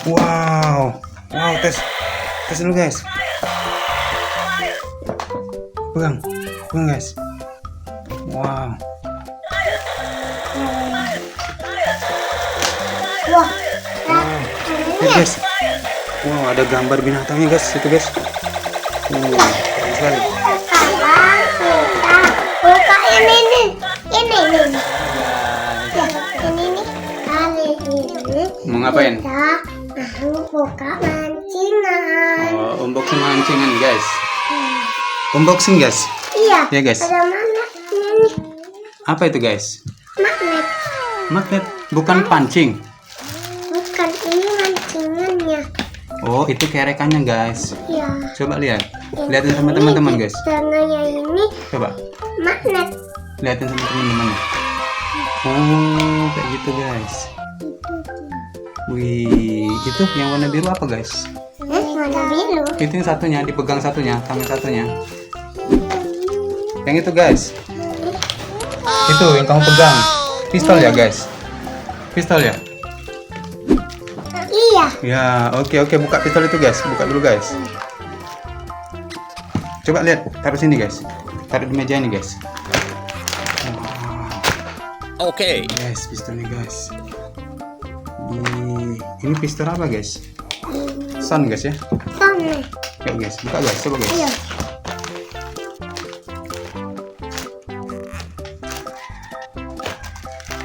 Wow, wow, tes dulu guys. Pegang guys. Wow. Wah, Lihat guys. Wow, ada gambar binatangnya guys, itu guys. Keren sekali. sekarang kita buka ini nih. Ya, ini nih. Kali ini Mau ngapain? kita mau buka mancingan. Oh, unboxing mancingan guys. Unboxing guys. Iya. Ya, guys. Ada mana? Ini Apa itu guys? magnet. Magnet, bukan pancing. Bukan, ini mancingannya. Oh, itu kerekannya guys. Ya. Coba lihat. Lihatin sama teman-teman guys. Warnanya ini Coba. magnet. Lihatin sama teman-teman. Oh, kayak gitu guys. Wih, itu yang warna biru apa guys? Warna biru. Itu yang satunya, dipegang satunya, tangan satunya. Yang itu guys. Itu yang kamu pegang. Pistol ya guys? Pistol ya? Iya. Ya, oke, buka pistol itu guys. Buka dulu guys. Coba lihat, taruh sini guys. Taruh di meja ini guys. Okay. Guys, pistolnya guys. Ini pistol apa guys? Sun guys ya. Sana. Oke guys, buka guys, coba guys. Ayo.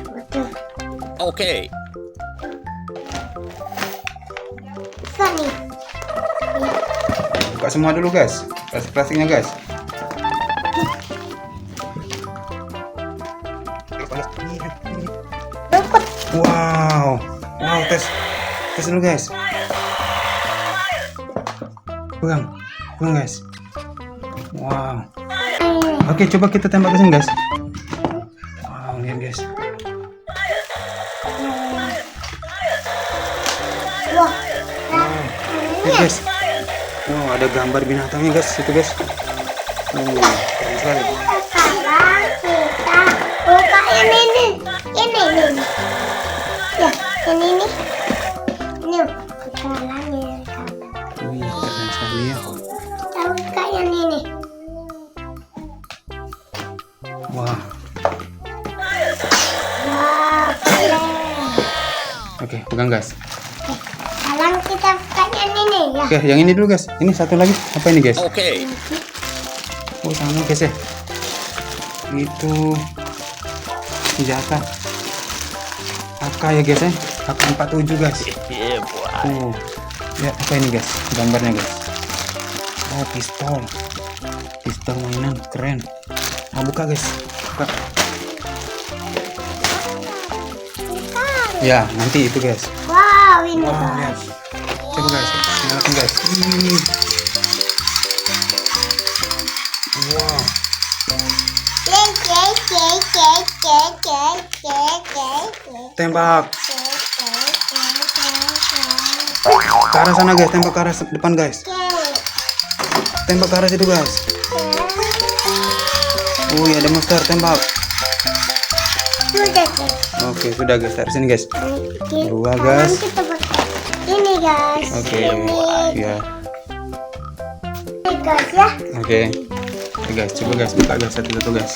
Betul. Okay. Sani. Buka semua dulu guys. Plastiknya guys. Luput. Wow, tes dulu guys. Pegang guys. Wow. Oke, coba kita tembak ke sini guys. Wow, lihat guys. Wah. Lihat guys. Wow, ada gambar binatangnya guys, itu guys. Keren sekali. Sekarang kita buka ini nih. Ya, ini nih. Ini caranya. Wih, keren sekali ya. Kita buka yang ini. Wah. Wah, keren. Oke, pegang guys. Sekarang kita buka yang ini ya. Oke, yang ini dulu guys. Ini satu lagi. Apa ini guys? Okay. Oh, sama guys ya. Itu senjata AK ya guys ya. AK-47 guys. Yeah, boy. Oh, lihat apa ini guys? Gambarnya guys. Oh, pistol mainan, keren. Mau buka guys? Buka. Ya, nanti itu guys. Wow, ini Wow, guys. lihat. Coba guys, nyalakan guys. Wow. Tembak ke arah sana guys, tembak ke arah depan guys. Tembak ke arah situ guys. Oh iya, ada monster, tembak. Oke, sudah guys, taruh sini guys. Dua, guys. Ini guys. Oke. Ya. Ini guys ya. Oke. Oke guys, coba guys, buka guys satu-satu guys.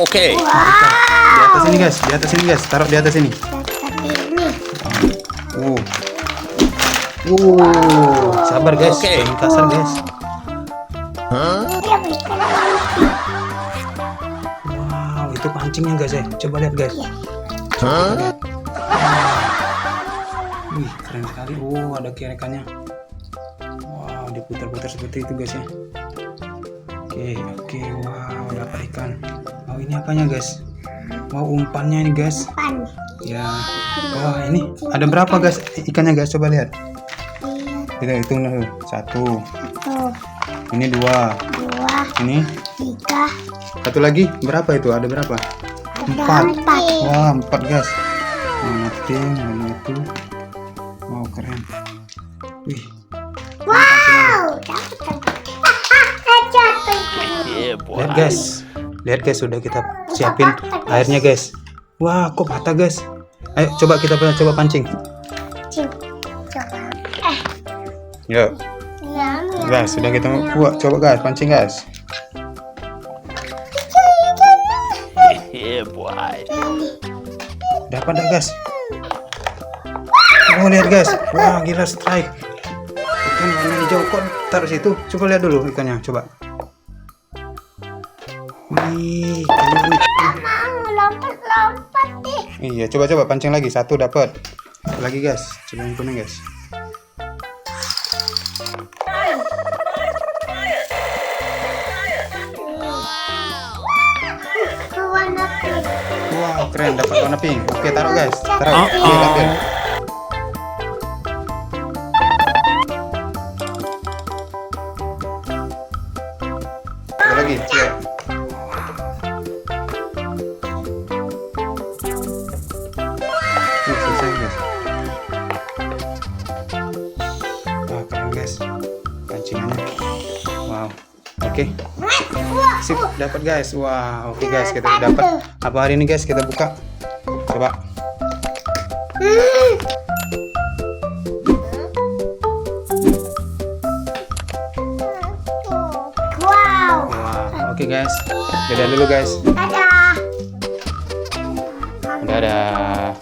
Okay. Di atas ini guys, di atas ini guys, taruh di atas ini. Seperti ini. Sabar guys, Oke. jangan kasar guys. Iya, bisa. Wow, itu pancingnya guys ya. Coba lihat guys. Wih, keren sekali. Oh, ada kerekannya. Wow, diputar-putar seperti itu guys ya. Oke, wow, dapat ikan. Oh, ini apanya guys? Wow, umpannya ini guys. Pan. Ya. Wah, ini ada berapa guys ikannya guys? Coba lihat. Kita hitung dulu. 1. Satu, Ini 2. 2, Ini 3. satu lagi. Berapa itu? Ada berapa? 4. Empat. Wah, 4 guys. Matiin, lalu itu. Wow, keren. Wih. Wow, dapat. Jatuh. Yeah, boy. Lihat guys. Lihat guys, sudah kita siapin airnya guys. Wah, kok patah guys? Ayo coba kita coba pancing. Cing. coba. Yuk, Nyam, nyam. guys, sudah kita buat. Coba guys, pancing guys. Yeah, boy. Dapat dah guys. Oh lihat guys, wah gila strike. Ikan warna hijau kok taruh situ. Coba lihat dulu ikannya, coba. Wih, keren. Mau lompat-lompat deh. Iya, coba pancing lagi, satu dapat. Lagi guys, coba yang kuning guys. Warna pink. Wow, keren, dapat warna pink. Oke, taruh guys, taruh. Oke, ambil. Coba lagi, coba. Selesai guys. Wah, keren guys. Pancingannya. Wow. Oke. Sip, dapat guys. Wah, oke guys, kita dapat apa hari ini guys? Kita buka. Coba. Wow. Wah, oke guys. Dadah dulu guys. Dadah. Dadah.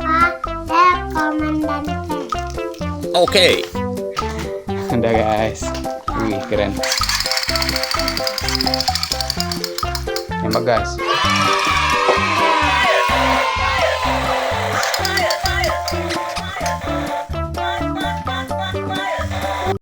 Komen dan share. Okay. Dadah guys. Wih, keren. Nembak guys.